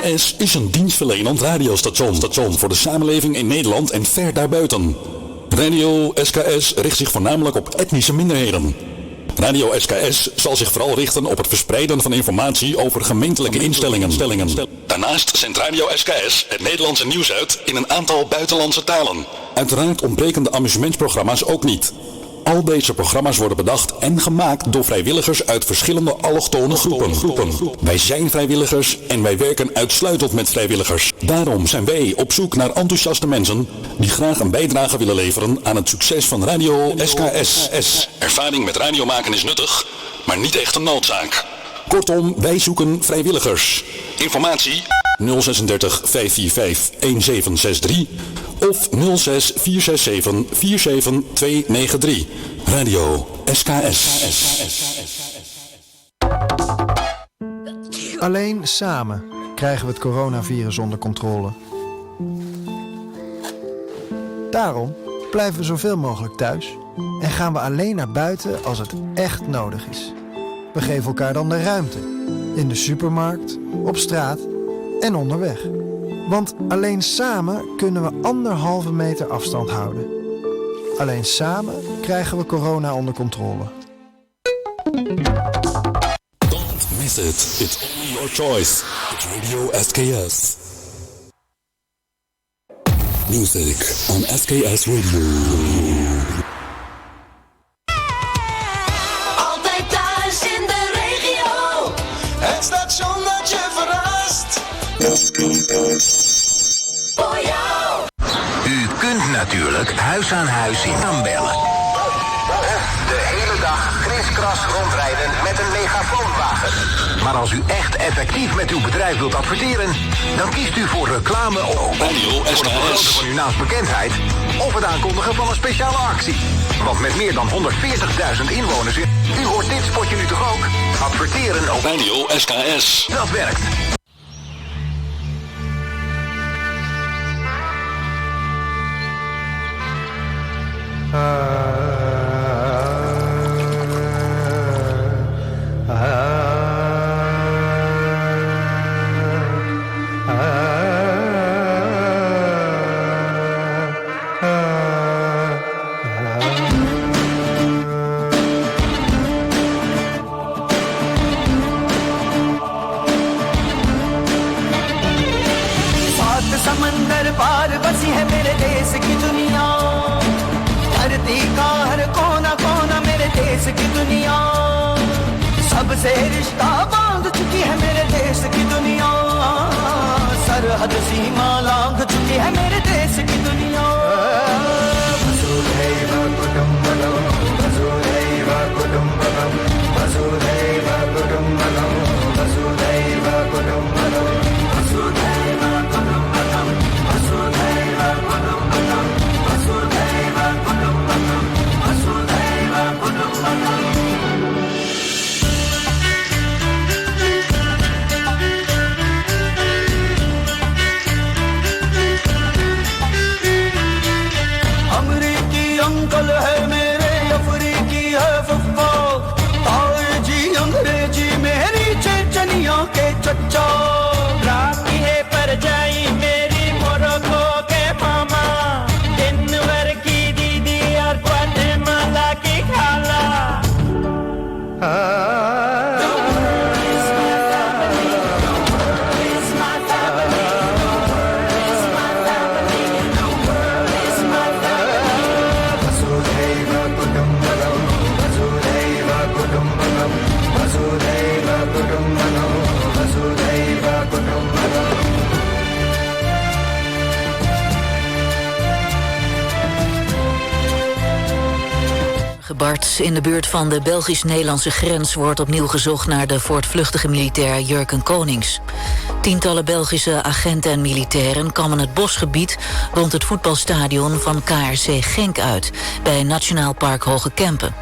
SKS is een dienstverlenend radiostation voor de samenleving in Nederland en ver daarbuiten. Radio SKS richt zich voornamelijk op etnische minderheden. Radio SKS zal zich vooral richten op het verspreiden van informatie over gemeentelijke instellingen. Daarnaast zendt Radio SKS het Nederlandse nieuws uit in een aantal buitenlandse talen. Uiteraard ontbreken de amusementsprogramma's ook niet. Al deze programma's worden bedacht en gemaakt door vrijwilligers uit verschillende allochtone groepen. Wij zijn vrijwilligers en wij werken uitsluitend met vrijwilligers. Daarom zijn wij op zoek naar enthousiaste mensen die graag een bijdrage willen leveren aan het succes van Radio SKS. Ervaring met radio maken is nuttig, maar niet echt een noodzaak. Kortom, wij zoeken vrijwilligers. Informatie 036 545 1763 of 06 467 47293. Radio SKS. Alleen samen krijgen we het coronavirus onder controle. Daarom blijven we zoveel mogelijk thuis en gaan we alleen naar buiten als het echt nodig is. We geven elkaar dan de ruimte. In de supermarkt, op straat en onderweg. Want alleen samen kunnen we 1,5 meter afstand houden. Alleen samen krijgen we corona onder controle. Don't miss it. It's only your choice. It's Radio SKS. Music on SKS Radio. Het station dat je verrast. Voor jou. U kunt natuurlijk huis aan huis aanbellen. De hele dag kriskras rondrijden met een megafoonwagen. Maar als u echt effectief met uw bedrijf wilt adverteren, dan kiest u voor reclame op Radio voor het vergroten SKS. van uw naamsbekendheid of het aankondigen van een speciale actie. Want met meer dan 140.000 inwoners, u hoort dit spotje nu toch ook? Adverteren op Radio SKS. dat werkt. समंदर पार बसी है मेरे देश की दुनिया धरती का हर कोना कोना मेरे देश की दुनिया सबसे रिश्ता बांध चुकी है मेरे देश की दुनिया सरहद सीमा लांघ चुकी है मेरे देश की दुनिया वसुधैव कुटुम्बकम् वसुधैव कुटुम्बकम् वसुधैव कुटुम्बकम् वसुधैव कुटुम्बकम् वसुधैव कुटुम्बकम् वसुधैव कुटुम्बकम् वसुधैव कुटुम्बकम् वसुधैव कुटुम्बकम् अमरीकी अंकल है मेरे अफ्रीकी है फुफ्फा ताऊ जी अंग्रेजी मेरी चेचनिया के चच्चा राती है पर जाई मेरी मोरक्को के मामा दिनवर की दीदी और ग्वाटेमाला की खाला वसुधैव कुटुम्बकम् वसुधैव कुटुम्बकम् वसुधैव कुटुम्बकम् वसुधैव कुटुम्बकम् Bart, in de buurt van de Belgisch-Nederlandse grens wordt opnieuw gezocht naar de voortvluchtige militair Jurken Konings. Tientallen Belgische agenten en militairen kammen het bosgebied rond het voetbalstadion van KRC Genk uit, bij Nationaal Park Hoge Kempen.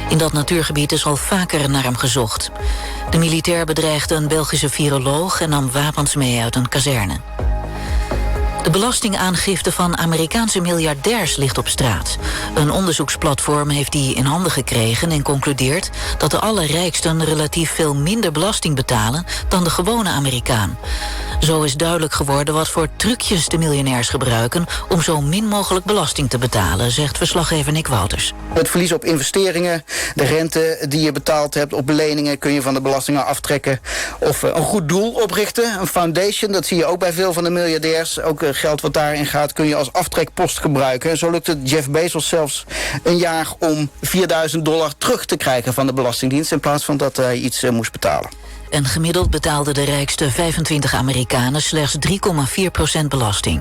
In dat natuurgebied is al vaker naar hem gezocht. De militair bedreigde een Belgische viroloog en nam wapens mee uit een kazerne. De belastingaangifte van Amerikaanse miljardairs ligt op straat. Een onderzoeksplatform heeft die in handen gekregen en concludeert dat de allerrijksten relatief veel minder belasting betalen dan de gewone Amerikaan. Zo is duidelijk geworden wat voor trucjes de miljonairs gebruiken om zo min mogelijk belasting te betalen, zegt verslaggever Nick Wouters. Het verlies op investeringen, de rente die je betaald hebt op leningen kun je van de belastingen aftrekken. Of een goed doel oprichten, een foundation, dat zie je ook bij veel van de miljardairs. Ook geld wat daarin gaat kun je als aftrekpost gebruiken. Zo lukt het Jeff Bezos zelfs een jaar om $4.000 terug te krijgen van de Belastingdienst in plaats van dat hij iets moest betalen. En gemiddeld betaalden de rijkste 25 Amerikanen slechts 3,4% belasting.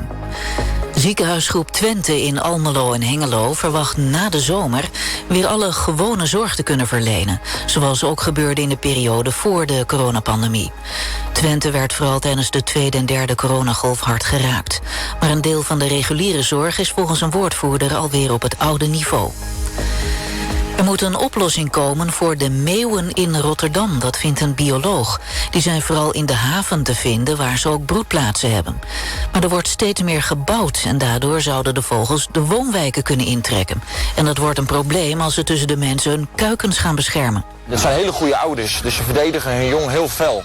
Ziekenhuisgroep Twente in Almelo en Hengelo verwacht na de zomer weer alle gewone zorg te kunnen verlenen, zoals ook gebeurde in de periode voor de coronapandemie. Twente werd vooral tijdens de tweede en derde coronagolf hard geraakt. Maar een deel van de reguliere zorg is volgens een woordvoerder alweer op het oude niveau. Er moet een oplossing komen voor de meeuwen in Rotterdam, dat vindt een bioloog. Die zijn vooral in de haven te vinden, waar ze ook broedplaatsen hebben. Maar er wordt steeds meer gebouwd en daardoor zouden de vogels de woonwijken kunnen intrekken. En dat wordt een probleem als ze tussen de mensen hun kuikens gaan beschermen. Het zijn hele goede ouders, dus ze verdedigen hun jong heel fel.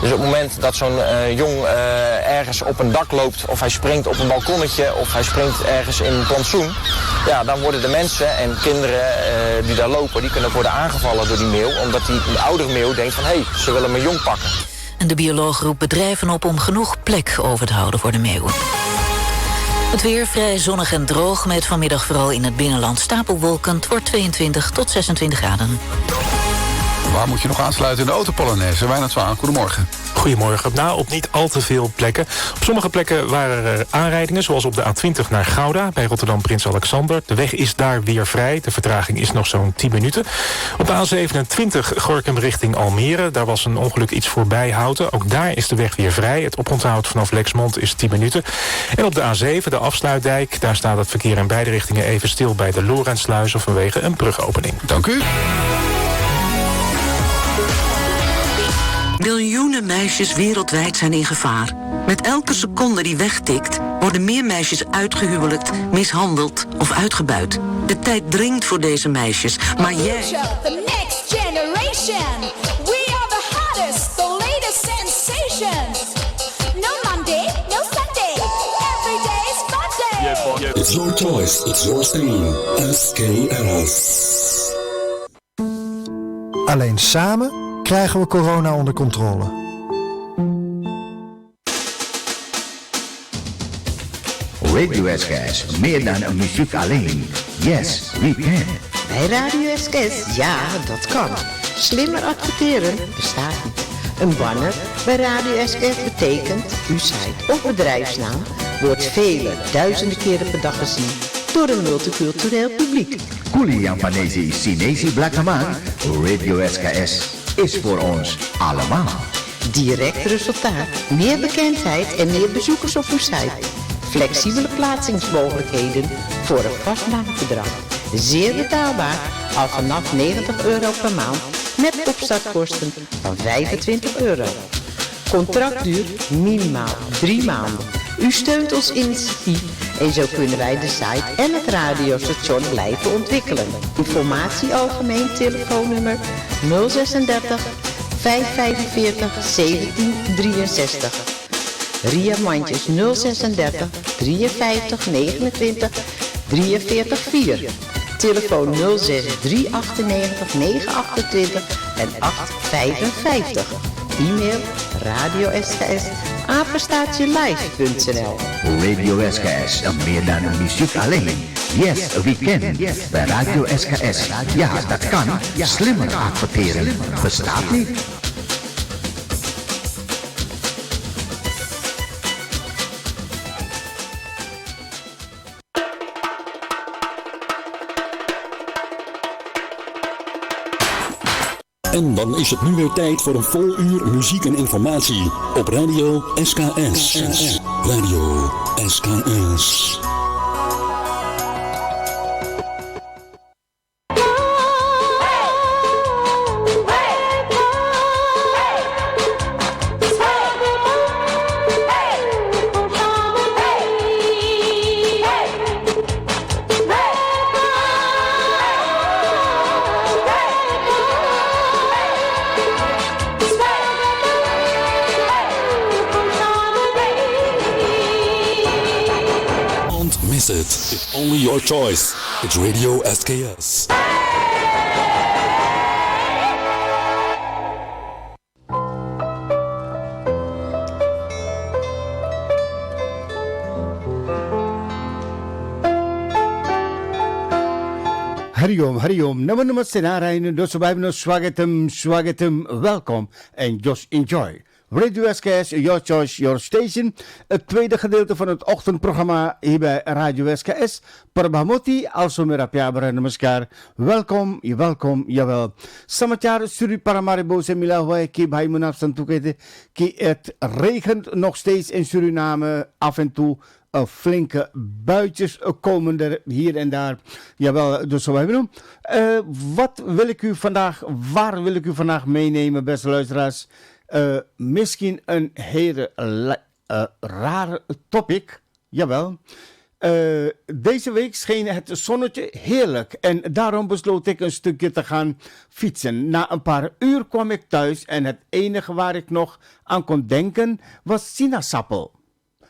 Dus op het moment dat zo'n jong ergens op een dak loopt, of hij springt op een balkonnetje, of hij springt ergens in een plantsoen, ja, dan worden de mensen en kinderen die daar lopen, die kunnen worden aangevallen door die meeuw, omdat die oudere meeuw denkt van, hé, ze willen mijn jong pakken. En de bioloog roept bedrijven op om genoeg plek over te houden voor de meeuwen. Het weer vrij zonnig en droog, met vanmiddag vooral in het binnenland stapelwolken. Het wordt 22 tot 26 graden. Waar moet je nog aansluiten in de autopolonaise? Wijnand Zwaan, goedemorgen. Goedemorgen. Nou, op niet al te veel plekken. Op sommige plekken waren er aanrijdingen, zoals op de A20 naar Gouda, bij Rotterdam Prins Alexander. De weg is daar weer vrij. De vertraging is nog zo'n 10 minuten. Op de A27 Gorinchem richting Almere. Daar was een ongeluk iets voorbij Houten. Ook daar is de weg weer vrij. Het oponthoud vanaf Lexmond is 10 minuten. En op de A7, de afsluitdijk, daar staat het verkeer in beide richtingen even stil bij de Lorentsluizen vanwege een brugopening. Dank u. Miljoenen meisjes wereldwijd zijn in gevaar. Met elke seconde die wegtikt, worden meer meisjes uitgehuwelijkt, mishandeld of uitgebuit. De tijd dringt voor deze meisjes, maar jij... The next generation. We are the hottest, the latest sensation. No Monday, no Sunday. Every day is fun day. It's your choice, it's your stream. SKS. Alleen samen krijgen we corona onder controle. Radio SKS, meer dan een muziek alleen. Yes, we can. Bij Radio SKS, ja, dat kan. Slimmer adverteren bestaat niet. Een banner bij Radio SKS betekent, uw site of bedrijfsnaam wordt vele duizenden keren per dag gezien door een multicultureel publiek. Kuliang Panesi Sinesi Blakaman, Radio SKS is voor ons allemaal. Direct resultaat, meer bekendheid en meer bezoekers op uw site. Flexibele plaatsingsmogelijkheden voor een vast maandbedrag. Zeer betaalbaar, al vanaf €90 per maand, met opstartkosten van €25. Contractduur minimaal 3 maanden. U steunt ons initiatief en zo kunnen wij de site en het radiostation blijven ontwikkelen. Informatie algemeen telefoonnummer 036 545 1763. Ria Mandjes 036 53 29 43 4. Telefoon 06 398 928 en 855. E-mail radiosks@apenstaartjelive.nl. Radio SKS, meer dan een muziek alleen. Yes, we can. Bij Radio SKS, ja, dat kan. Slimmer adverteren bestaat niet. En dan is het nu weer tijd voor een vol uur muziek en informatie op Radio SKS. Radio SKS. missed it. It's only your choice. It's Radio SKS. Hari Om, Namaste Narayan, Dosobabno, Swagatum, welkom en just enjoy. Radio SKS, your choice, your station. Het tweede gedeelte van het ochtendprogramma hier bij Radio SKS. Parabhamoti, also Merapiabra Namaskar. Welkom, jawel. Samachar, Suri Paramaribo, Semilahoi, ki bhai munaf santukete, ki het regent nog steeds in Suriname af en toe. Flinke buitjes komen er hier en daar. Jawel, dus zo hebben we doen. Waar wil ik u vandaag meenemen, beste luisteraars? Misschien een hele rare topic. Jawel. Deze week scheen het zonnetje heerlijk en daarom besloot ik een stukje te gaan fietsen. Na een paar uur kwam ik thuis en het enige waar ik nog aan kon denken was sinaasappel.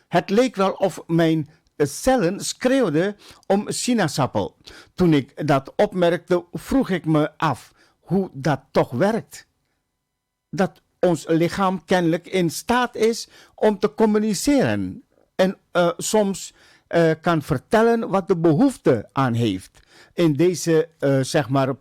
Het leek wel of mijn cellen schreeuwden om sinaasappel. Toen ik dat opmerkte, vroeg ik me af hoe dat toch werkt. Dat ons lichaam kennelijk in staat is om te communiceren. En soms kan vertellen wat de behoefte aan heeft. In deze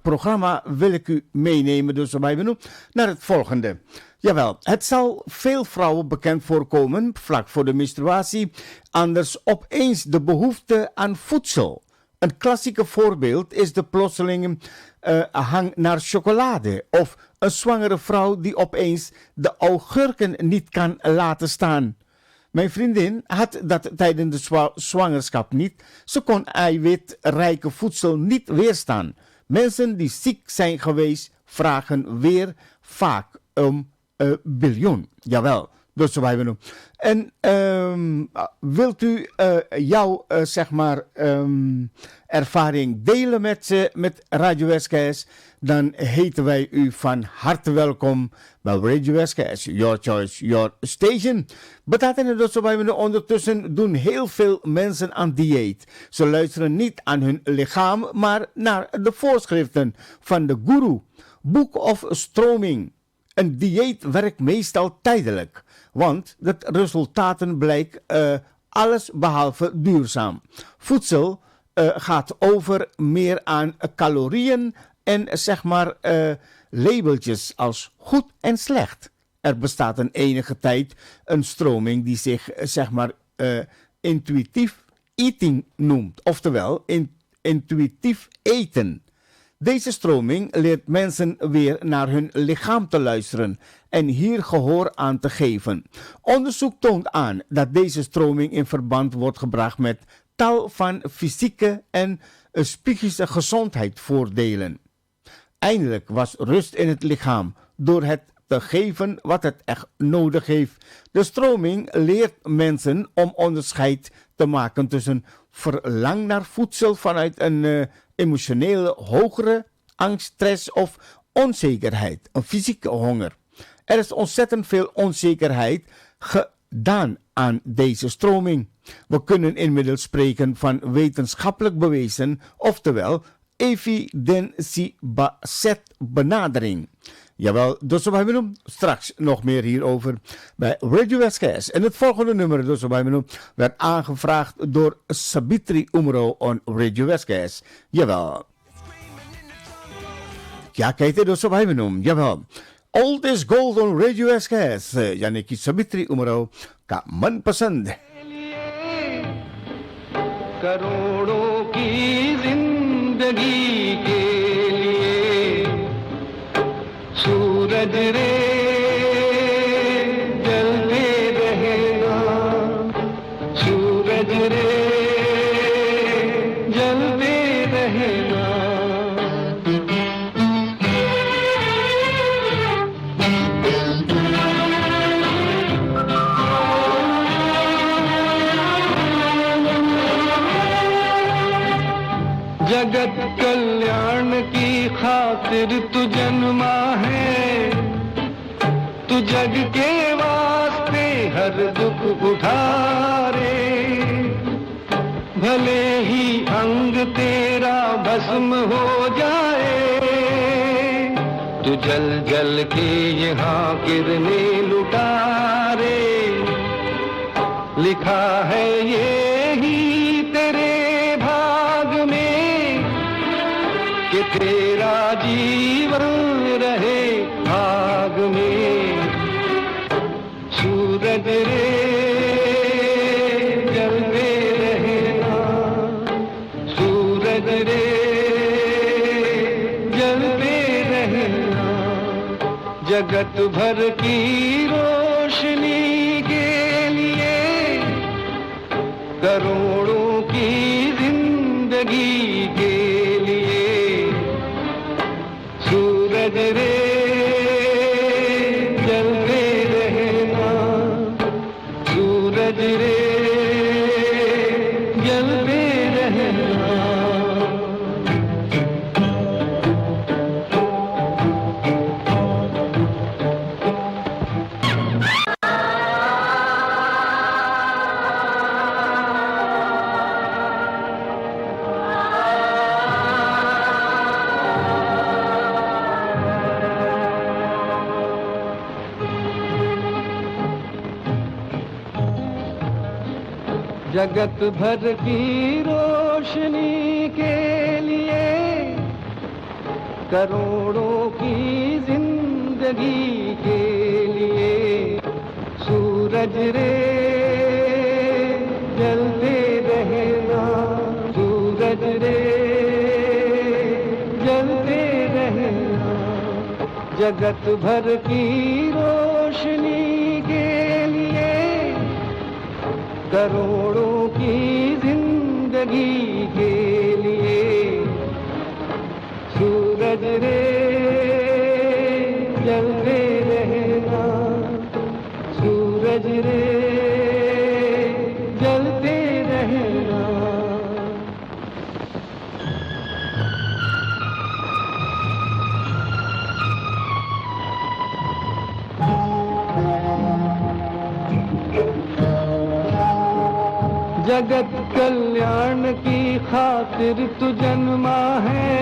programma wil ik u meenemen, dus erbij benoemen, naar het volgende. Jawel, het zal veel vrouwen bekend voorkomen, vlak voor de menstruatie, anders opeens de behoefte aan voedsel. Een klassieke voorbeeld is de plotselinge hang naar chocolade of een zwangere vrouw die opeens de augurken niet kan laten staan. Mijn vriendin had dat tijdens de zwangerschap niet. Ze kon eiwitrijke voedsel niet weerstaan. Mensen die ziek zijn geweest vragen weer vaak om biljoen. Jawel, dus zo wij doen. En wilt u jouw ervaring delen met Radio SKS? Dan heten wij u van harte welkom bij Radio SKS. Your choice, your station. Betaten dus zo wij doen. Ondertussen doen heel veel mensen aan dieet. Ze luisteren niet aan hun lichaam, maar naar de voorschriften van de guru. Book of stroming. Een dieet werkt meestal tijdelijk, want de resultaten blijken alles behalve duurzaam. Voedsel gaat over meer aan calorieën en labeltjes als goed en slecht. Er bestaat een enige tijd een stroming die zich intuïtief eating noemt, oftewel intuïtief eten. Deze stroming leert mensen weer naar hun lichaam te luisteren en hier gehoor aan te geven. Onderzoek toont aan dat deze stroming in verband wordt gebracht met tal van fysieke en psychische gezondheidsvoordelen. Eindelijk was rust in het lichaam door het te geven wat het echt nodig heeft. De stroming leert mensen om onderscheid te maken tussen verlang naar voedsel vanuit een emotionele hogere angst, stress of onzekerheid, een fysieke honger. Er is ontzettend veel onzekerheid gedaan aan deze stroming. We kunnen inmiddels spreken van wetenschappelijk bewezen, oftewel evidentie-based benadering. Jawel, dus we hebben straks nog meer hierover bij Radio SKS. En het volgende nummer, dus we hebben werd aangevraagd door Sabitri Umro on Radio SKS. Jawel. Ja, kijk, dus we hebben jawel. Old is Gold on Radio SKS. यानी कि Sabitri Umro का मनपसंद करोड़ों की जिंदगी के लिए सूरज रे जलते रहेगा सूरज रे जलते रहेगा जगत कल्याण की खातिर तू जन्मा है तू जग के वास्ते हर दुख उठारे भले ही अंग तेरा भस्म हो जाए, तू जल जल के यहाँ किरणें लुटारे। लिखा है ये ही तेरे भाग में कि तेरा जीवन रहे भाग में। सूरज रे जलते रहना, सूरज रे जलते रहना। जगत भर की रोशनी के लिए करोड़ों की जिंदगी के लिए। सूरज रे जलते रहना, सूरज रे जलते रहना। जगत भर की रोशनी के लिए करोड़ों की जिंदगी के लिए। सूरज रे जलते रहना, सूरज रे जलते रहना। जगत भर की रोशनी के लिए करोड़ों की जिंदगी के लिए। सूरज रे जलते रहना, सूरज रे जलते रहना। जगत कल्याण की खातिर तू जन्मा है,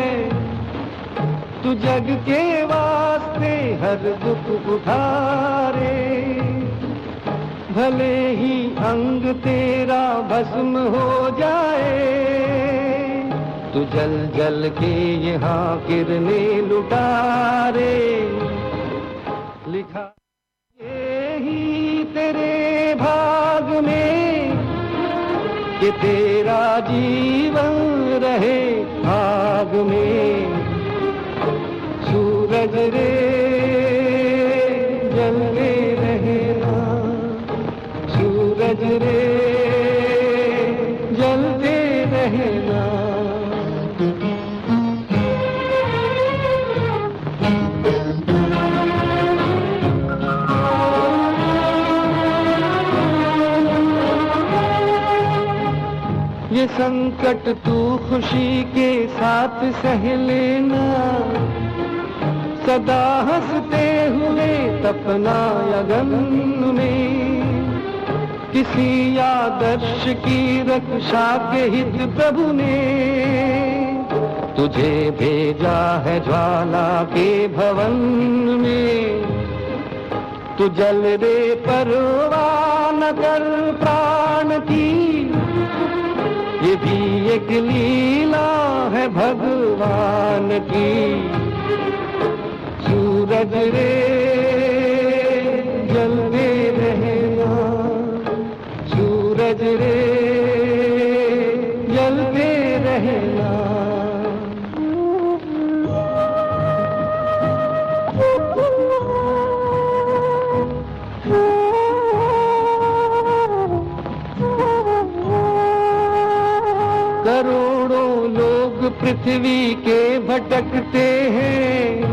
तू जग के वास्ते हर दुख उठारे। भले ही अंग तेरा भस्म हो जाए, तू जल जल के यहाँ किरणें लुटारे। लिखा ये ही तेरे भाग में कि तेरा जीवन रहे भाग में। सूरज रे जलते रहना, सूरज रे जलते रहना। ये संकट तू खुशी के साथ सह लेना, सदा हंसते हुए तपना लगन में। किसी आदर्श की रक्षा के हित प्रभु ने तुझे भेजा है ज्वाला के भवन में। तू जल रे परवाह न कर प्राण की, ये भी एक लीला है भगवान की। सूरज रे जलते रहना, सूरज रे जलते रहना। करोड़ों लोग पृथ्वी के भटकते हैं,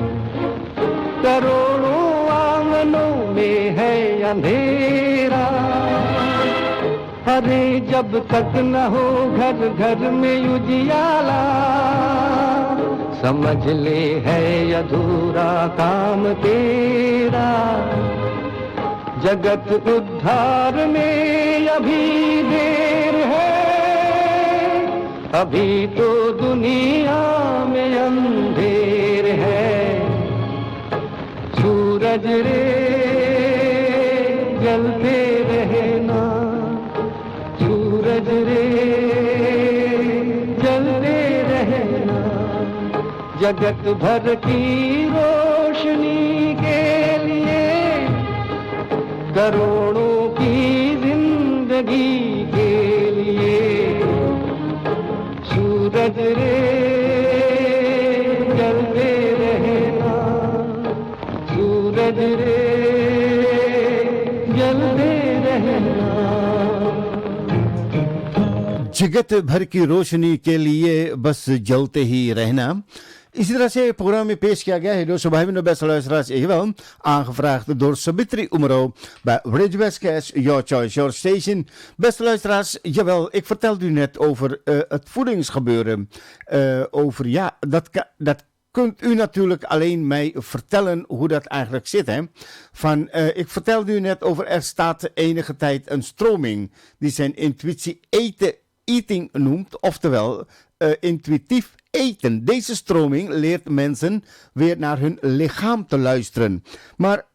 करोड़ों आंगनों में है अंधेरा। अरे जब तक न हो घर घर में उजियाला, समझ ले है अधूरा काम तेरा। जगत उद्धार में अभी देर है, अभी तो दुनिया में अंधेर है, सूरज रे जलते रहना, सूरज रे जलते रहना। जगत भर की रोशनी के लिए, करोड़ों की जिंदगी के लिए, सूरज रे जलते रहना, सूरज रे जलते रहना। जगत भर की रोशनी के लिए बस जलते ही रहना. Ici is het programma Peeskia door Sobheimen beste luisteraars even aangevraagd door Sabitri Umaro bij Radio SKS Your Choice Your Station. Beste luisteraars, jawel, ik vertelde u net over het voedingsgebeuren. Over ja, dat kunt u natuurlijk alleen mij vertellen hoe dat eigenlijk zit. Hè? Ik vertelde u net over er staat enige tijd een stroming die zijn intuïtie eating noemt, oftewel intuïtief eten. Deze stroming leert mensen weer naar hun lichaam te luisteren. Maar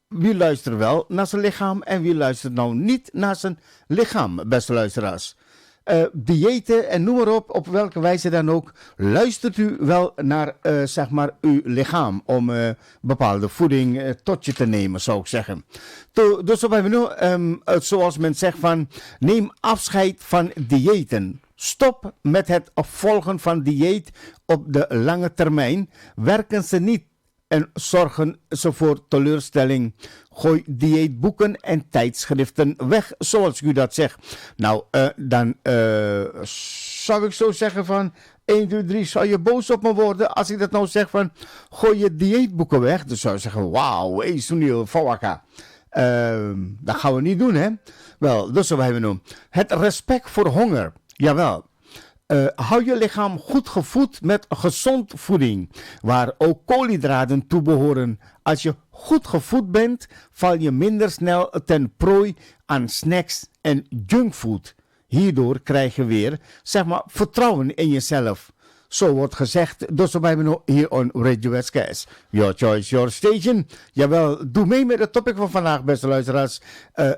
wie luistert wel naar zijn lichaam en wie luistert nou niet naar zijn lichaam, beste luisteraars? Diëten en noem maar op welke wijze dan ook, luistert u wel naar zeg maar uw lichaam om bepaalde voeding tot je te nemen, zou ik zeggen. Dus we nu, zoals men zegt van, neem afscheid van diëten. Stop met het volgen van dieet op de lange termijn. Werken ze niet en zorgen ze voor teleurstelling. Gooi dieetboeken en tijdschriften weg, zoals u dat zegt. Nou, dan zou ik zo zeggen van 1, 2, 3, zou je boos op me worden als ik dat nou zeg van gooi je dieetboeken weg? Dan zou je zeggen, wauw, Sunil Fawaka. Dat gaan we niet doen, hè? Wel, dus wat hebben we nu. Het respect voor honger. Jawel. Hou je lichaam goed gevoed met gezond voeding, waar ook koolhydraten toe behoren. Als je goed gevoed bent, val je minder snel ten prooi aan snacks en junkfood. Hierdoor krijg je weer, zeg maar, vertrouwen in jezelf. Zo wordt gezegd, dus bij me hier op Radio SKS. Your choice, your station. Jawel, doe mee met het topic van vandaag, beste luisteraars.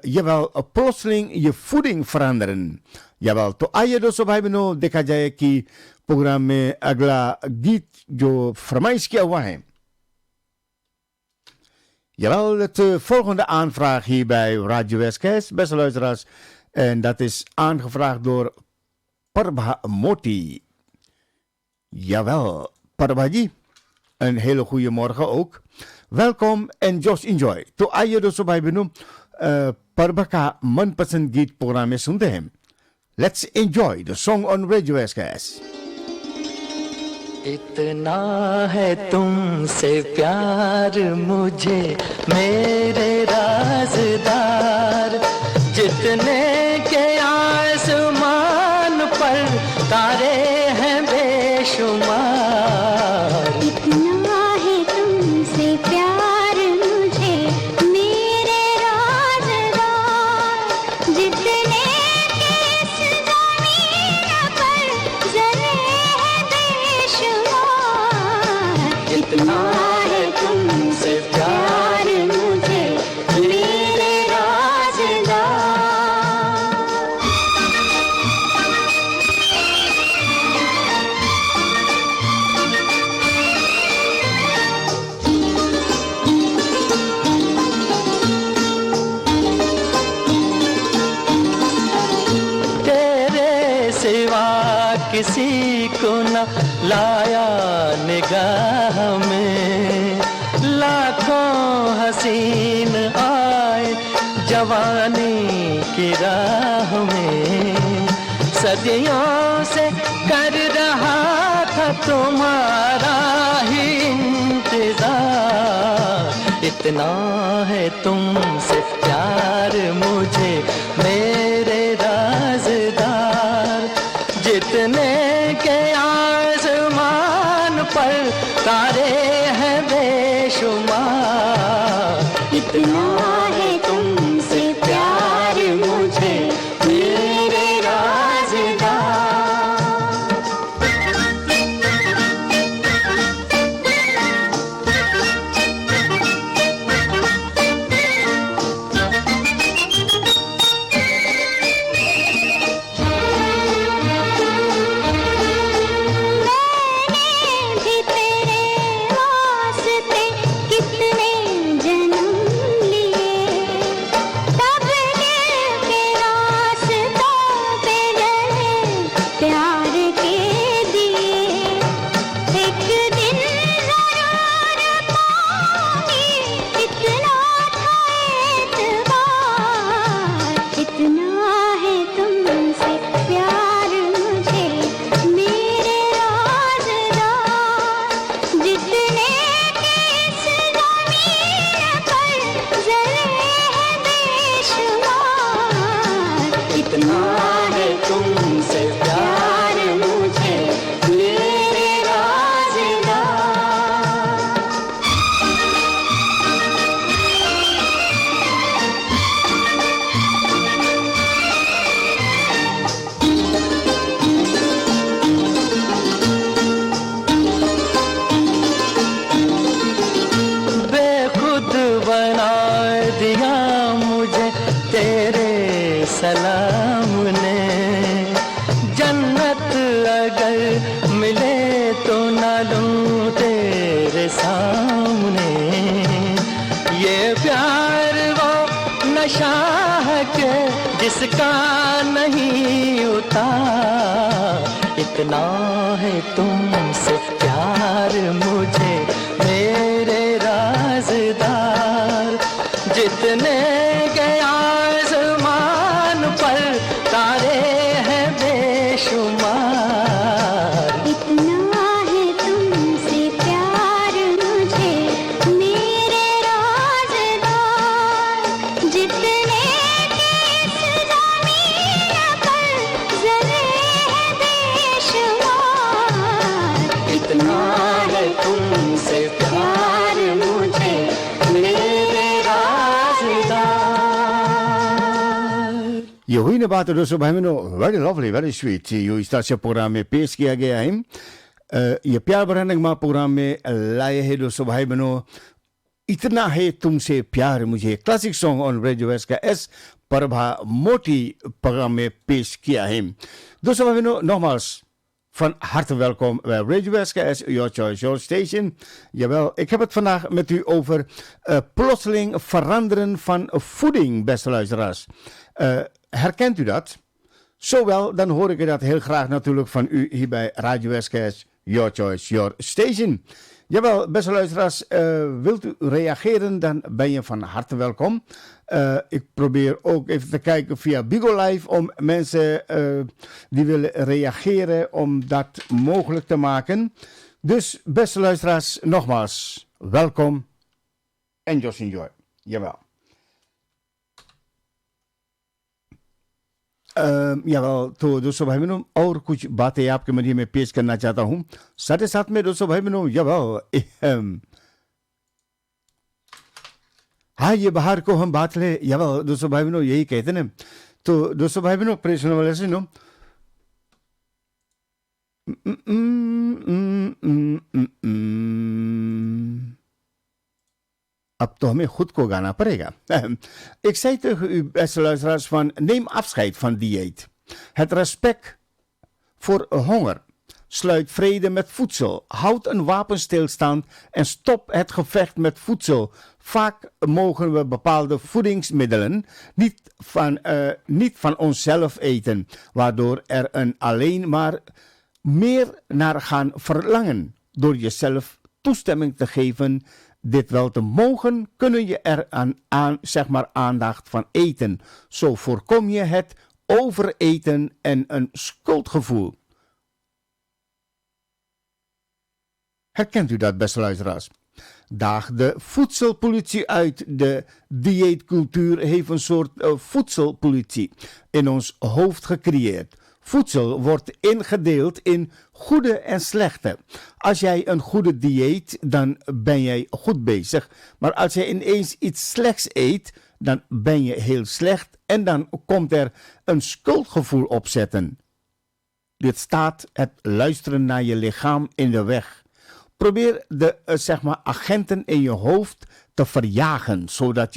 Jawel, plotseling je voeding veranderen. Jawel, to aye dus bij me देखा जाए कि प्रोग्राम में अगला गीत जो फरमाइश किया हुआ है. Jawel, het volgende aanvraag hier bij Radio SKS, beste luisteraars. En dat is aangevraagd door Parbha Moti. Jawel, Parbaji. Een hele goede morgen ook. Welkom en just enjoy. तो आइए दोस्तों भाई बहनों पर्व का मनपसंद गीत प्रोग्राम में सुनते हैं. Let's enjoy the song on Radio SKS. इतना है तुमसे प्यार मुझे मेरे राज़दार, जितने के आसमान पर तारे हैं बेशुमार. इतना है तुमसे प्यार मुझे मेरे राज़दार, जितने के इस ज़मीन पर ज़रे हैं बेशुमार. इतना है तुमसे प्यार मुझे मेरे किसी को न लाया निगाह में, लाखों हसीन आए जवानी की राह में. सदियों से कर रहा था तुम्हारा ही इंतजार. इतना है तुमसे प्यार मुझे मेरे राज़दार, जितने के आसमान पर तारे हैं बेशुमार. इतना है तुमसे प्यार मुझे मेरे राज़दार. जिसका नहीं उतार। इतना है तुमसे प्यार मुझे मेरे राज़दार, जितने के आसमान पर तारे हैं बेशुमार। इतना है तुमसे प्यार मुझे मेरे राज़दार, जितने के इस ज़मीन पर ज़रे हैं बेशुमार। इतना है तुमसे प्यार मुझे मेरे राज़दार। ये हुई ना बात दोस्तों भाई बहनों, वेरी लवली वेरी स्वीट। ये इस तरह से प्रोग्राम में पेश किया गया है। ये प्यार भरा नगमा प्रोग्राम में लाए हैं दोस्तों भाई बहनों, इतना है तुमसे प्यार मुझे, classic song on radio SKS Prabha मोटी प्रोग्राम में पेश किया है। दोस्तों भाई बहनों, nogmaals van harte welkom bij Radio SKS, Your Choice, Your Station. Jawel, ik heb het vandaag met u over plotseling veranderen van voeding, beste luisteraars. Herkent u dat? Zowel, dan hoor ik dat heel graag natuurlijk van u hier bij Radio SKS, Your Choice, Your Station. Jawel, beste luisteraars, wilt u reageren, dan ben je van harte welkom. Ik probeer ook even te kijken via Bigo Live om mensen die willen reageren, om dat mogelijk te maken. Dus, beste luisteraars, nogmaals, welkom en just enjoy. Jawel. जवाब तो दोस्तों भाई बहनों और कुछ बातें आपके मध्य में पेश करना चाहता हूँ। साथ ही साथ में दोस्तों भाई बहनों जवाब हाँ ये बाहर को हम बात ले जवाब दोस्तों भाई बहनों यही कहते हैं। तो दोस्तों भाई बहनों प्रेषण वाले से नो अब तो हमें खुद को गाना पड़ेगा. Ik zei tegen u, beste luisteraars, van neem afscheid van dieet. Het respect voor honger. Sluit vrede met voedsel. Houd een wapenstilstand en stop het gevecht met voedsel. Vaak mogen we bepaalde voedingsmiddelen niet van onszelf eten, waardoor er alleen maar meer naar gaan verlangen. Door jezelf toestemming te geven dit wel te mogen, kun je er aandacht van eten. Zo voorkom je het overeten en een schuldgevoel. Herkent u dat, beste luisteraars? Daag de voedselpolitie uit. De dieetcultuur heeft een soort voedselpolitie in ons hoofd gecreëerd. Voedsel wordt ingedeeld in goede en slechte. Als jij een goede dieet, dan ben jij goed bezig. Maar als jij ineens iets slechts eet, dan ben je heel slecht en dan komt er een schuldgevoel opzetten. Dit staat het luisteren naar je lichaam in de weg. Probeer de agenten in je hoofd te verjagen, zodat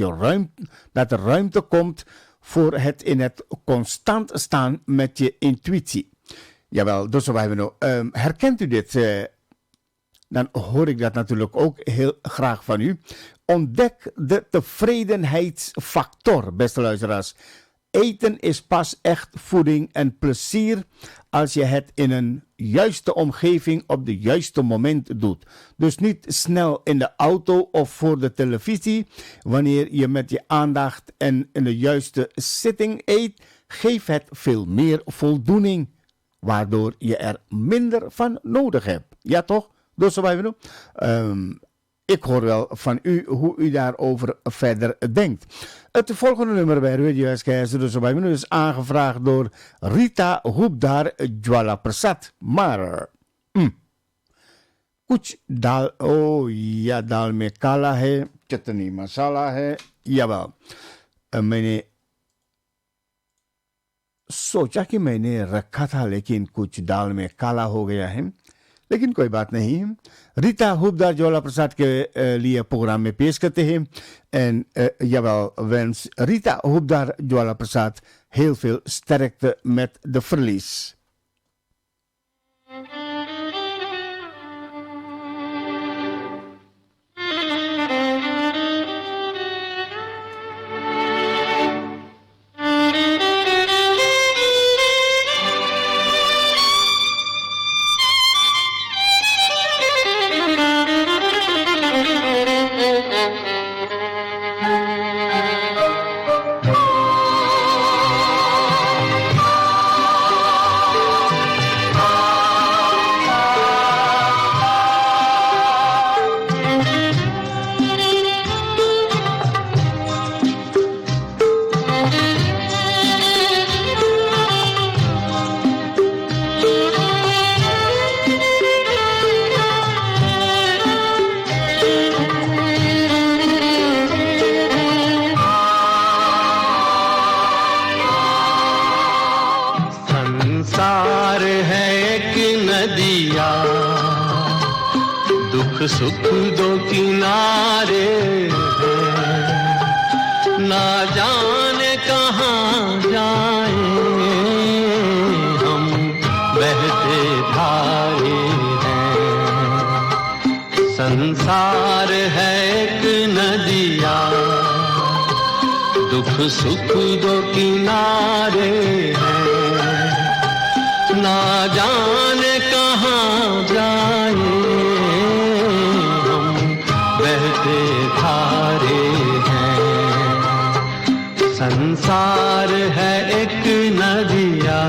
dat er ruimte komt voor het in het constant staan met je intuïtie. Jawel, dus herkent u dit? Dan hoor ik dat natuurlijk ook heel graag van u. Ontdek de tevredenheidsfactor, beste luisteraars. Eten is pas echt voeding en plezier als je het in een juiste omgeving op de juiste moment doet. Dus niet snel in de auto of voor de televisie. Wanneer je met je aandacht en in de juiste zitting eet, geeft het veel meer voldoening, waardoor je er minder van nodig hebt. Ja toch? Dus ik hoor wel van u hoe u daarover verder denkt. Het volgende nummer bij Radio SKS is aangevraagd door Rita Hubdar Jwala Prasad. Maar कुछ दाल या दाल में काला है, चटनी मसाला है, या मैंने सोचा कि मैंने रखा था लेकिन कुछ दाल में काला हो गया है. लेकिन कोई बात नहीं. रीता हुबदार ज्वाला प्रसाद के लिए प्रोग्राम में पेश करते हैं. En jawel, wens Rita Huubdar Jwala Prasad heel veel sterkte met de verlies. सुख दो किनारे हैं, ना जाने कहाँ जाए हम बहते धारे हैं। संसार है एक नदिया, दुख सुख दो किनारे हैं, ना जाने कहाँ जाए हम बहते धारे हैं। संसार है एक नदिया।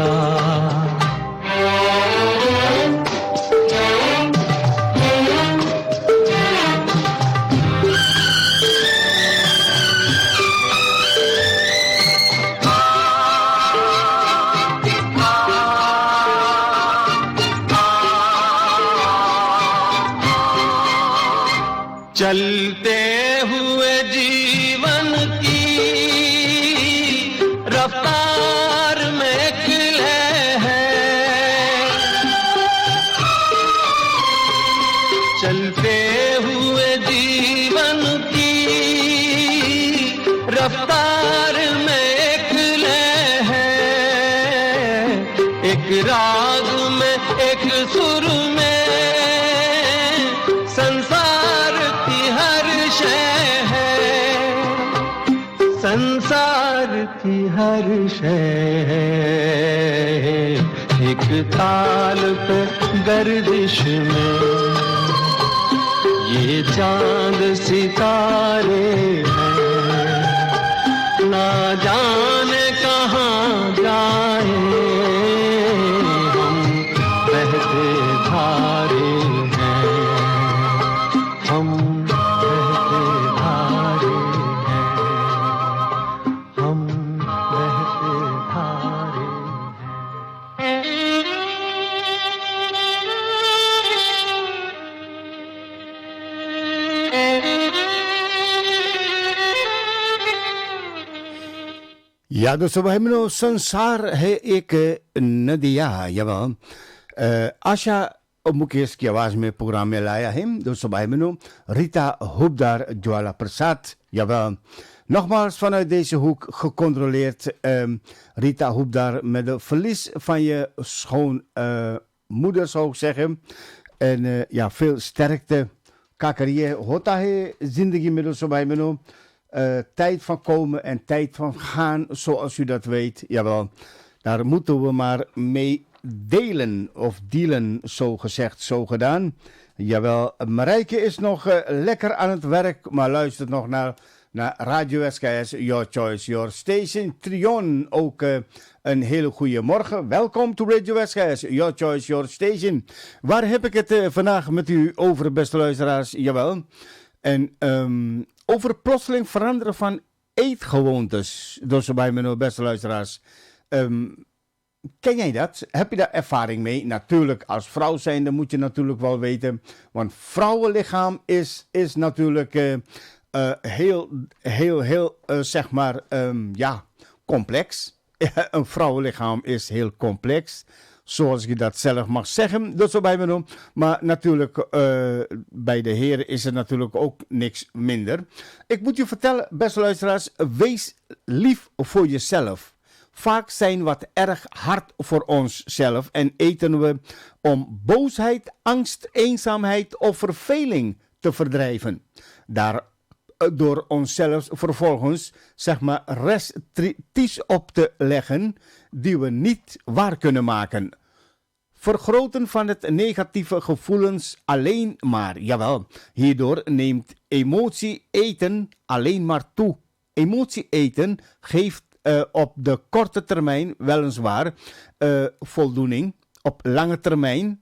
चलते हुए जीवन की रफ्तार में एक लय है, चलते हुए जीवन की रफ्तार में एक लय है, एक राग में एक सुर में संसार की हर शय एक ताल पे गर्दिश में, ये चांद सितारे हैं, ना जाने कहाँ जाए हम बहते धारे हैं, हम Ja, dosto bahimno संसार है एक नदिया यवा आशा मुकेश की आवाज में प्रोग्राम में लाया है दोस्तों bahimno Rita Hoopdar Dwala Prasad jawel. Nogmaals vanuit deze hoek gecontroleerd Rita Hoopdar met het verlies van je schoonmoeder zou ik zeggen. En ja, veel sterkte. Kakarie hota he zindagi met dosto bahimno. Tijd van komen en tijd van gaan, zoals u dat weet. Jawel, daar moeten we maar mee delen of dealen, zo gezegd, zo gedaan. Jawel, Marijke is nog lekker aan het werk, maar luistert nog naar Radio SKS, Your Choice, Your Station. Trion, ook een hele goede morgen. Welkom to Radio SKS, Your Choice, Your Station. Waar heb ik het vandaag met u over, beste luisteraars? Jawel. En over plotseling veranderen van eetgewoontes. Dus bij mijn beste luisteraars. Ken jij dat? Heb je daar ervaring mee? Natuurlijk, als vrouw zijnde moet je natuurlijk wel weten. Want vrouwenlichaam is natuurlijk heel zeg maar, ja, complex. Een vrouwenlichaam is heel complex. Zoals je dat zelf mag zeggen. Dat zo bij me doen. Maar natuurlijk, bij de heren is er natuurlijk ook niks minder. Ik moet je vertellen, beste luisteraars, wees lief voor jezelf. Vaak zijn we wat erg hard voor onszelf en eten we om boosheid, angst, eenzaamheid of verveling te verdrijven. Door onszelf vervolgens, zeg maar, restricties op te leggen die we niet waar kunnen maken. Vergroten van het negatieve gevoelens alleen maar. Jawel, hierdoor neemt emotie eten alleen maar toe. Emotie eten geeft op de korte termijn weliswaar voldoening. Op lange termijn.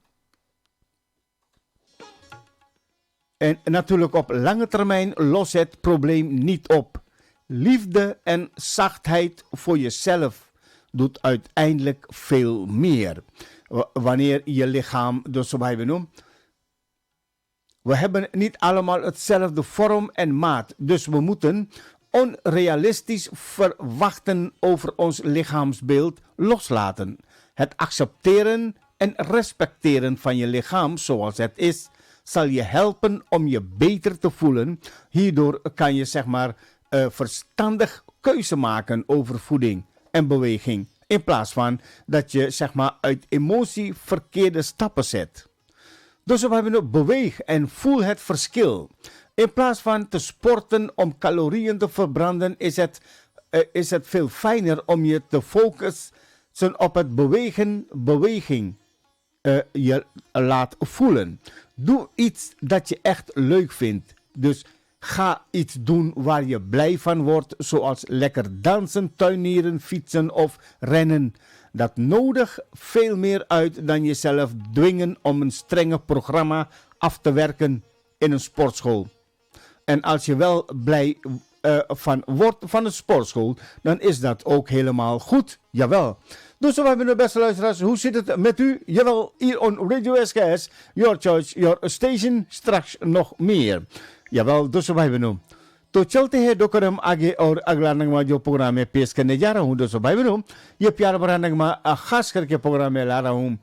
En natuurlijk op lange termijn lost het probleem niet op. Liefde en zachtheid voor jezelf doet uiteindelijk veel meer. Wanneer je lichaam, dus zo wij benoemen. We hebben niet allemaal hetzelfde vorm en maat. Dus we moeten onrealistisch verwachten over ons lichaamsbeeld loslaten. Het accepteren en respecteren van je lichaam zoals het is, zal je helpen om je beter te voelen. Hierdoor kan je zeg maar verstandig keuze maken over voeding en beweging. In plaats van dat je zeg maar uit emotie verkeerde stappen zet. Dus we hebben nu beweeg en voel het verschil. In plaats van te sporten om calorieën te verbranden is het veel fijner om je te focussen op het beweging je laat voelen. Doe iets dat je echt leuk vindt. Dus ga iets doen waar je blij van wordt, zoals lekker dansen, tuinieren, fietsen of rennen. Dat nodigt veel meer uit dan jezelf dwingen om een strenge programma af te werken in een sportschool. En als je wel blij wordt van een sportschool, dan is dat ook helemaal goed. Jawel. Dus we hebben de beste luisteraars. Hoe zit het met u? Jawel, hier on Radio SKS. Your choice, your station. Straks nog meer. Jawel, dus we hebben nu. To चलते हैं डोकरम आगे और अगला नगमा जो प्रोग्राम में पेश करने जा रहा हूँ दोस्तों भाई बहनों, ये प्यारा भरा नगमा खास करके प्रोग्राम में ला रहा हूँ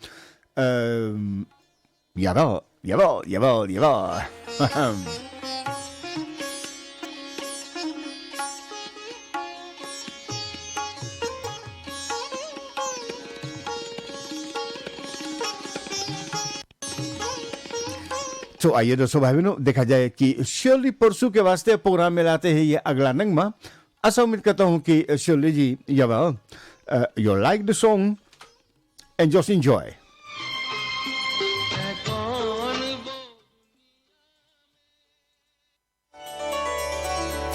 तो आइए दोस्तों भाई बहनों, देखा जाए कि शर्ली परसू के वास्ते प्रोग्राम में लाते हैं ये अगला नगमा। ऐसा उम्मीद करता हूँ कि शर्ली जी you like the song and just enjoy.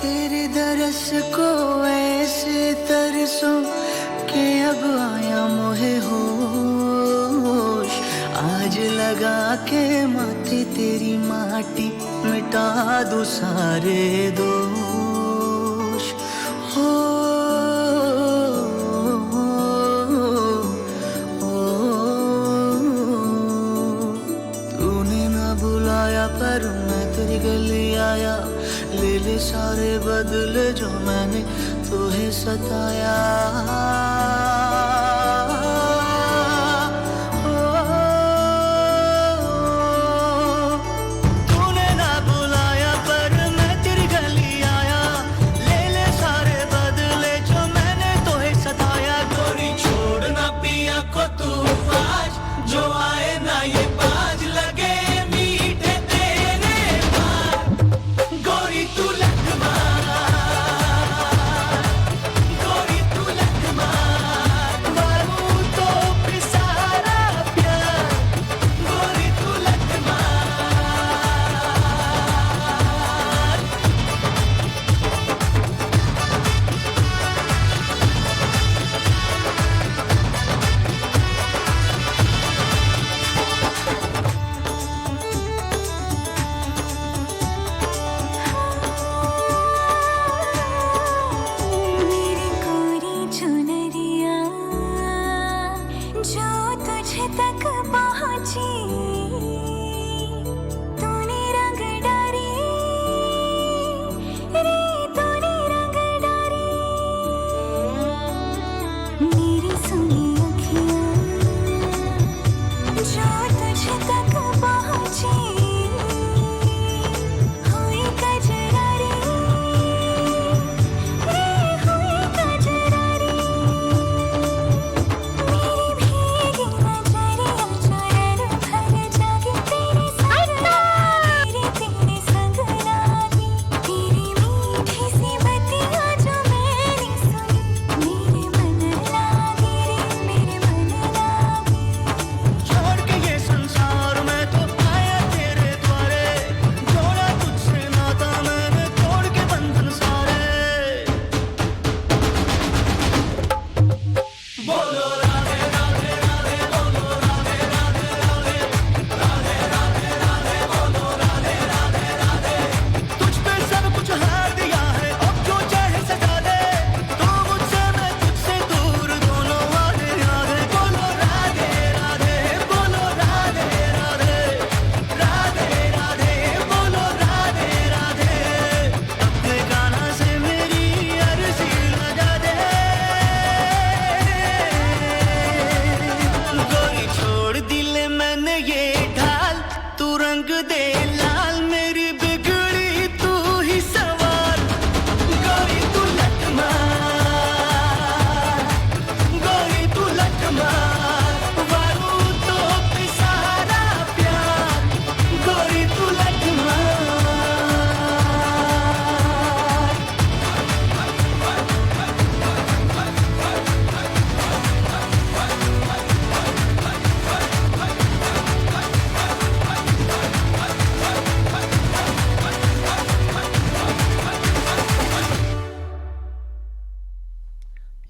तेरे दरस को ऐसे तरसों के अब आया मोहे होश, आज लगा के माथे तेरी माटी मिटा दूं सारे दोष। हो तूने ना बुलाया पर मैं तेरी गली आया, ले ले सारे बदले जो मैंने तुम्हें सताया। जो आए ना ये बाज लगे मीठे तेरे पार, गोरी तू लगमा, गोरी तू लगमा।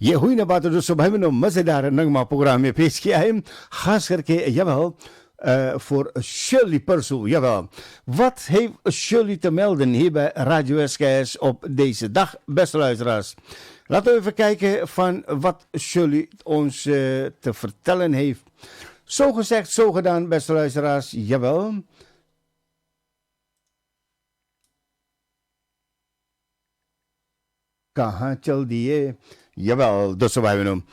ये हुई ना बात दोस्तों भाई बहनों मजेदार नगमा प्रोग्राम में पेश किया है खास करके jawel voor Shirley Purcell, jawel. Wat heeft Shirley te melden hier bij Radio SKS op deze dag, beste luisteraars? Laten we even kijken van wat Shirley ons te vertellen heeft. Zo gezegd, zo gedaan, beste luisteraars, jawel. Kaha chal diye. Jawel, dat zo wij noemen.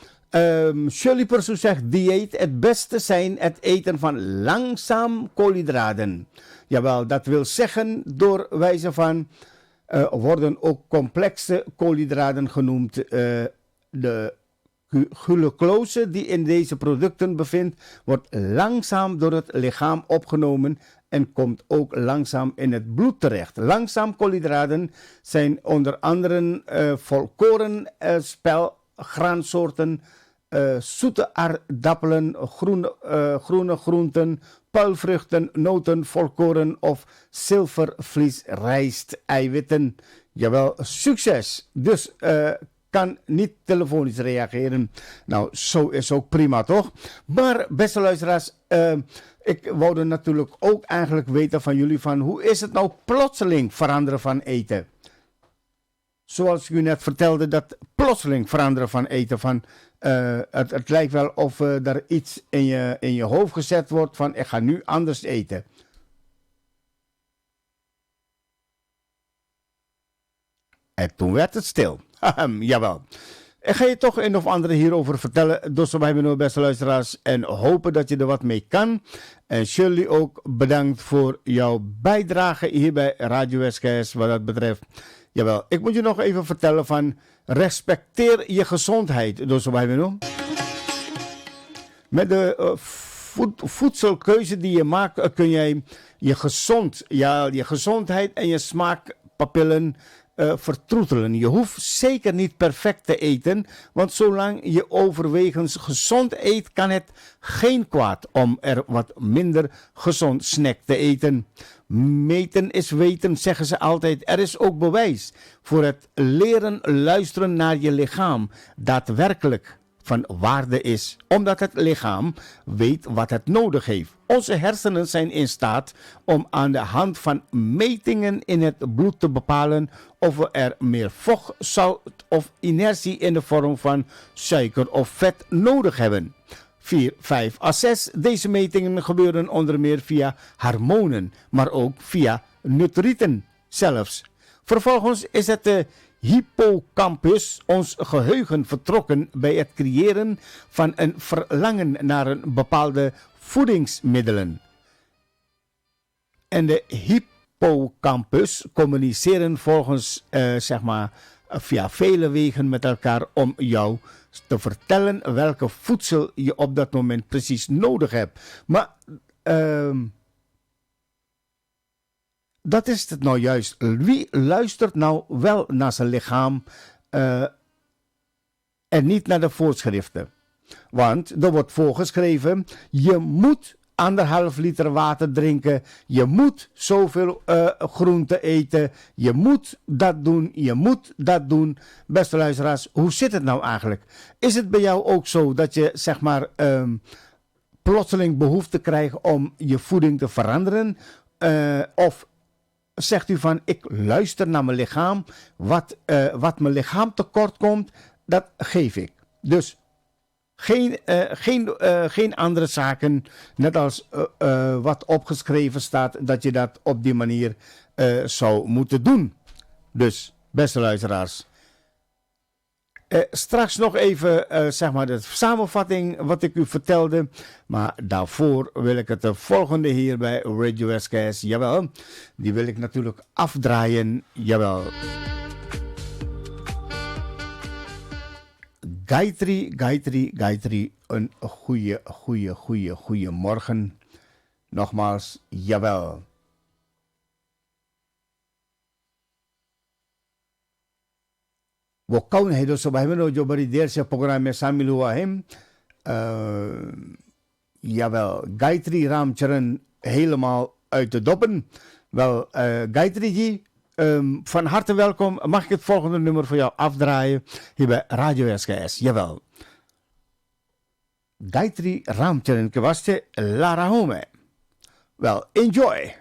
Shirley Purcell zegt dieet het beste zijn het eten van langzaam koolhydraten. Jawel, dat wil zeggen door wijze van worden ook complexe koolhydraten genoemd. De glucose die in deze producten bevindt wordt langzaam door het lichaam opgenomen en komt ook langzaam in het bloed terecht. Langzaam koolhydraten zijn onder andere volkoren graansoorten, zoete aardappelen, groene groenten, puilvruchten, noten, volkoren of zilvervlies, rijst, eiwitten. Jawel, succes! Dus kan niet telefonisch reageren. Nou, zo is ook prima, toch? Maar, beste luisteraars, ik wou natuurlijk ook eigenlijk weten van jullie van hoe is het nou plotseling veranderen van eten? Zoals ik u net vertelde, dat plotseling veranderen van eten. Van, het lijkt wel of er iets in je hoofd gezet wordt van ik ga nu anders eten. En toen werd het stil. Jawel. Ik ga je toch een of andere hierover vertellen. Dus wij hebben nu beste luisteraars. En hopen dat je er wat mee kan. En Shirley ook bedankt voor jouw bijdrage hier bij Radio SKS wat dat betreft. Jawel, ik moet je nog even vertellen van respecteer je gezondheid. Dus wij hebben nu. Met de voedselkeuze die je maakt kun jij je gezondheid en je smaakpapillen vertroetelen. Je hoeft zeker niet perfect te eten, want zolang je overwegens gezond eet, kan het geen kwaad om er wat minder gezond snack te eten. Meten is weten, zeggen ze altijd. Er is ook bewijs voor het leren luisteren naar je lichaam daadwerkelijk van waarde is, omdat het lichaam weet wat het nodig heeft. Onze hersenen zijn in staat om aan de hand van metingen in het bloed te bepalen of we er meer vocht, zout of inertie in de vorm van suiker of vet nodig hebben. 4, 5 à 6. Deze metingen gebeuren onder meer via hormonen, maar ook via nutriënten zelfs. Vervolgens is het de hippocampus, ons geheugen, vertrokken bij het creëren van een verlangen naar een bepaalde voedingsmiddelen. En de hippocampus communiceren volgens via vele wegen met elkaar om jou te vertellen welke voedsel je op dat moment precies nodig hebt. Maar dat is het nou juist. Wie luistert nou wel naar zijn lichaam en niet naar de voorschriften? Want er wordt voorgeschreven, je moet 1,5 liter water drinken, je moet zoveel groente eten, je moet dat doen, je moet dat doen. Beste luisteraars, hoe zit het nou eigenlijk? Is het bij jou ook zo dat je plotseling behoefte krijgt om je voeding te veranderen? Of zegt u van, ik luister naar mijn lichaam, wat mijn lichaam tekort komt, dat geef ik. Dus geen andere zaken, net als wat opgeschreven staat, dat je dat op die manier zou moeten doen. Dus, beste luisteraars. Straks nog even de samenvatting wat ik u vertelde. Maar daarvoor wil ik het volgende hier bij Radio SKS. Jawel, die wil ik natuurlijk afdraaien. Jawel. Gayatri, een goeie morgen. Nogmaals, jawel. Wakaun hedo so bahimeno jo bari derse programme samilua hem. Jawel, Gayatri Ramcharan helemaal uit de doppen. Wel, Gayatri ji, Van harte welkom. Mag ik het volgende nummer voor jou afdraaien hier bij Radio SKS? Jawel. Gayatri Ramcharan ke vaste Lara Home. Well, enjoy.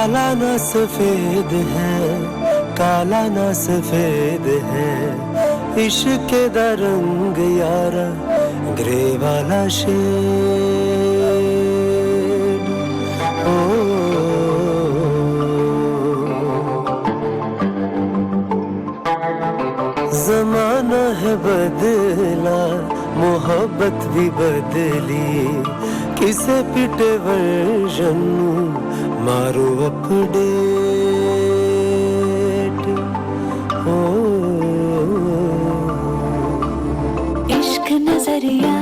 काला ना सफेद है काला ना सफेद है इश्क दा रंग यारा ग्रे वाला शेड ओ जमाना है बदला मोहब्बत भी बदली किसे पिटे वर्जन मारो अपडेट हो इश्क नजरिया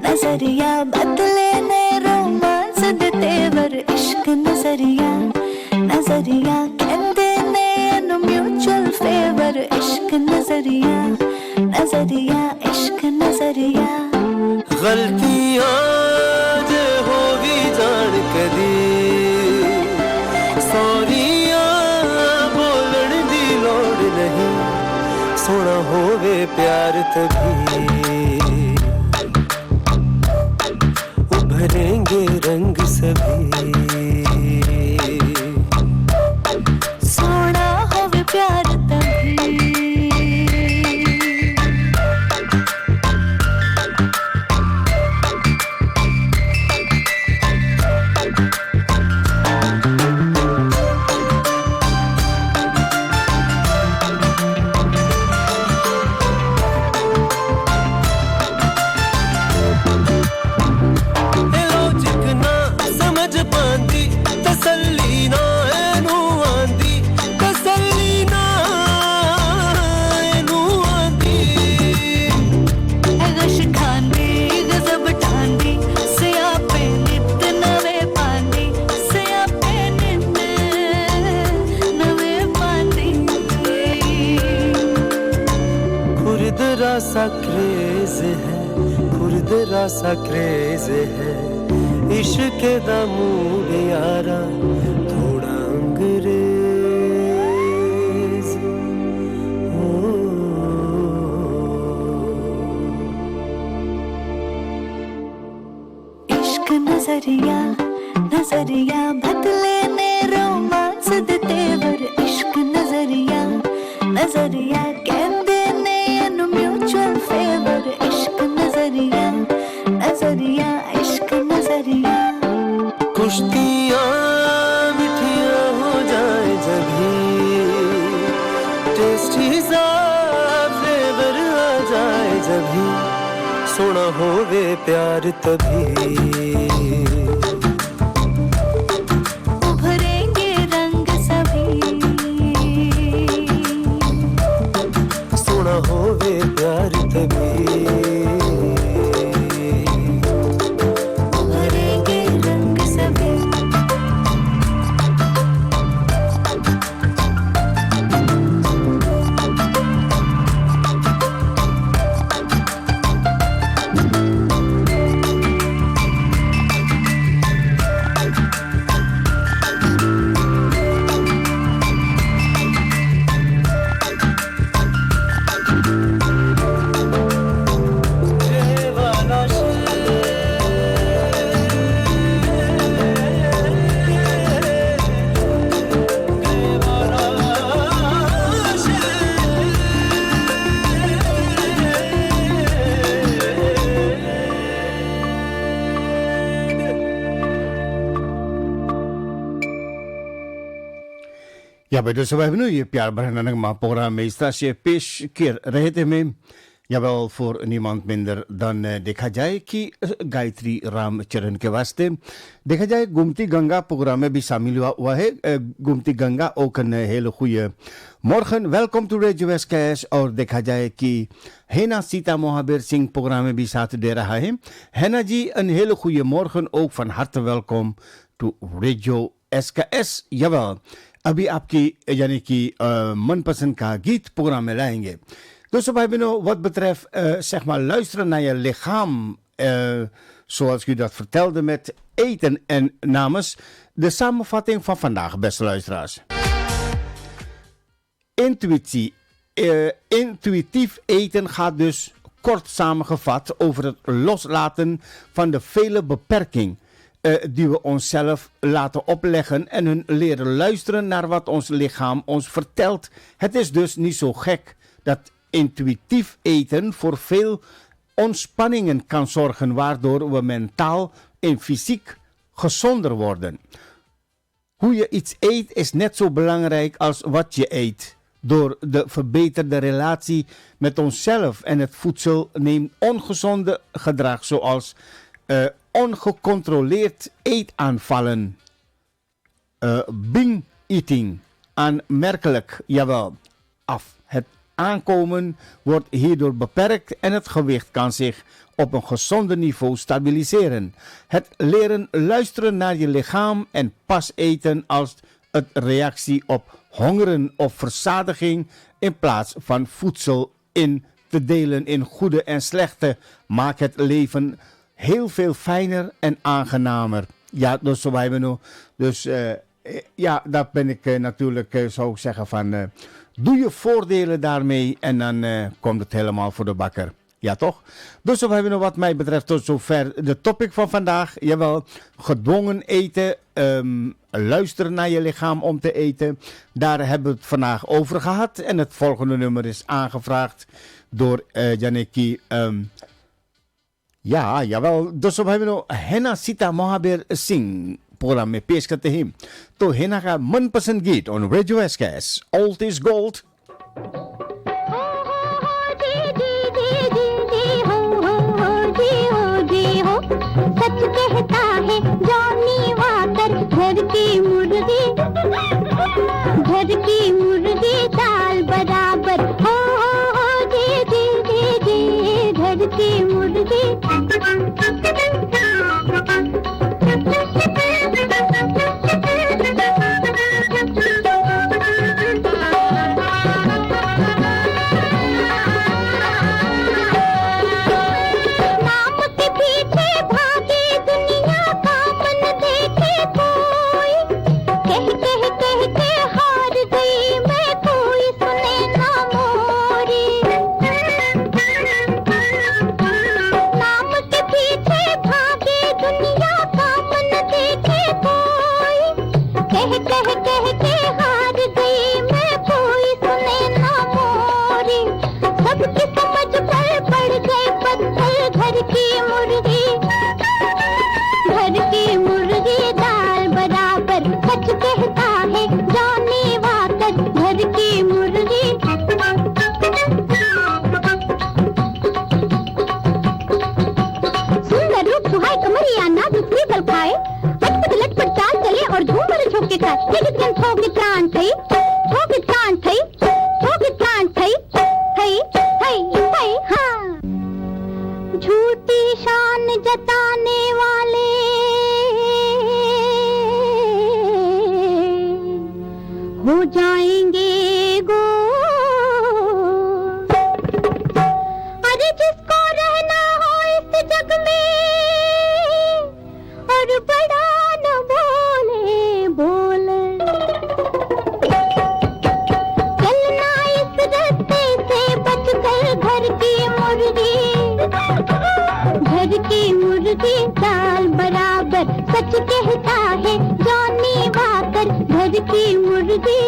नजरिया बदले ने रोमांस दे तेवर इश्क नजरिया नजरिया कहते ने म्यूचुअल फेवर इश्क नजरिया नजरिया इश्क नजरिया गलतियां जे होगी जान कदी सोना होवे प्यार तभी उभरेंगे रंग सभी सोना होवे प्यार तभी सा क्रेज है इश्क दा मूड यारा थोड़ा अंग्रेज हो इश्क नजरिया नजरिया बदले ने रोमांस दे तेवर इश्क नजरिया नजरिया कहते ने म्यूचुअल फेवर इश्क नजरिया नजरिया इश्क नजरिया कुश्तियाँ मिठियाँ हो जाए जभी टेस्टी सा फ्लेवर आ जाए जभी सोना होवे प्यार तभी उभरेंगे रंग सभी सोना होवे प्यार तभी Ja, bij de we hebben nu je Pierre Brennan maar programma is dat je pees keer reden mee Jawel, voor niemand minder dan देखा जाए कि गायत्री रामचरण के वास्ते देखा जाए गोमती गंगा प्रोग्राम में भी शामिल हुआ है गोमती Ganga ook een hele goede morgen. Welkom to Radio SKS और देखा जाए कि Hena Sita Mohabir Singh program में भी साथ दे रहा है. Hena जी een hele goede morgen ook van harte welkom to Radio SKS. Jawel, अभी आपकी यानी कि मनपसंद का गीत प्रोग्राम में लाएंगे. Dus wij hebben wat betreft, zeg maar, luisteren naar je lichaam, zoals ik u dat vertelde met eten en namens de samenvatting van vandaag, beste luisteraars. Intuïtie. Intuïtief eten gaat dus kort samengevat over het loslaten van de vele beperkingen die we onszelf laten opleggen en hun leren luisteren naar wat ons lichaam ons vertelt. Het is dus niet zo gek dat intuïtief eten voor veel ontspanningen kan zorgen, waardoor we mentaal en fysiek gezonder worden. Hoe je iets eet is net zo belangrijk als wat je eet. Door de verbeterde relatie met onszelf en het voedsel neemt ongezonde gedrag zoals ongecontroleerd eetaanvallen, binge eating, aanmerkelijk, jawel, af. Het aankomen wordt hierdoor beperkt en het gewicht kan zich op een gezonder niveau stabiliseren. Het leren luisteren naar je lichaam en pas eten als het reactie op hongeren of verzadiging in plaats van voedsel in te delen in goede en slechte maakt het leven heel veel fijner en aangenamer. Ja, dus zo hebben we nu. Dus ja, daar ben ik natuurlijk, zou ik zeggen van, doe je voordelen daarmee en dan komt het helemaal voor de bakker. Ja, toch? Dus we hebben nog wat mij betreft tot zover de topic van vandaag. Jawel, gedwongen eten, luisteren naar je lichaam om te eten. Daar hebben we het vandaag over gehad. En het volgende nummer is aangevraagd door Janeki. Ja, jawel. Dus we hebben nog Hena Sita Mohabir Singh. Program में पेश करते हैं तो हेना का मनपसंद गीत on radio SKS old is gold सच कहता है जॉनी वाकर घर की मुर्गी दाल बराबर हो जी जी जी जी घर की मुर्गी झूठी शान जताने वाले हो जाएंगे गो अरे जिसको रहना हो इस जग में और बड़ा न बोले बोले चलना इस रास्ते से बचकर घर की मुर्गी दाल बराबर सच कहता है जॉनी वाकर घर की मुर्गी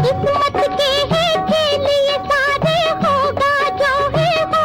किस्मत के है खेल ये सारे होगा जो है हो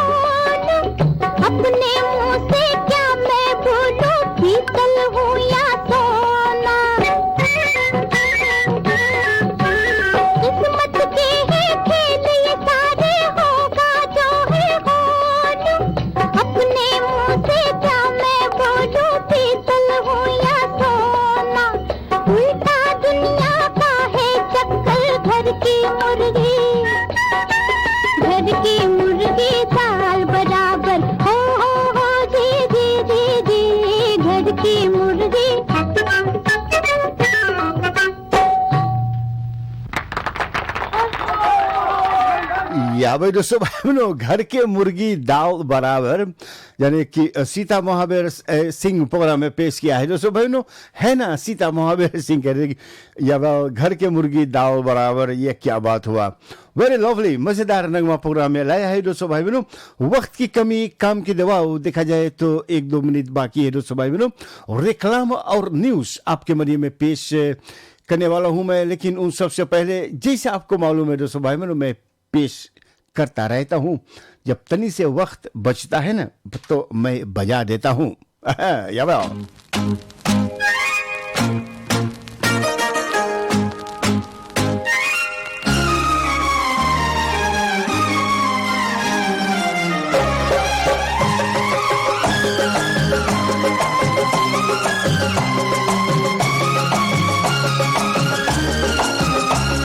या भाई दोस्तों भाई बहनों, घर के मुर्गी दाल बराबर यानी कि सीता महावीर सिंह प्रोग्राम में पेश किया है दोस्तों भाई बहनों, है ना। सीता महावीर सिंह कह रहे या घर के मुर्गी दाल बराबर, ये क्या बात हुआ। वेरी लवली, मजेदार नगमा प्रोग्राम में लाया है दोस्तों भाई बहनों। वक्त की कमी काम की दबाव, देखा जाए तो 1-2 मिनट बाकी है दोस्तों भाई बहनों। रेक्लाम और न्यूज आपके मध्य में पेश करने वाला हूं मैं, लेकिन उन सबसे पहले जैसे आपको मालूम है दोस्तों भाई बहनों, मैं पेश करता रहता हूं। जब तनी से वक्त बचता है ना तो मैं बजा देता हूं। या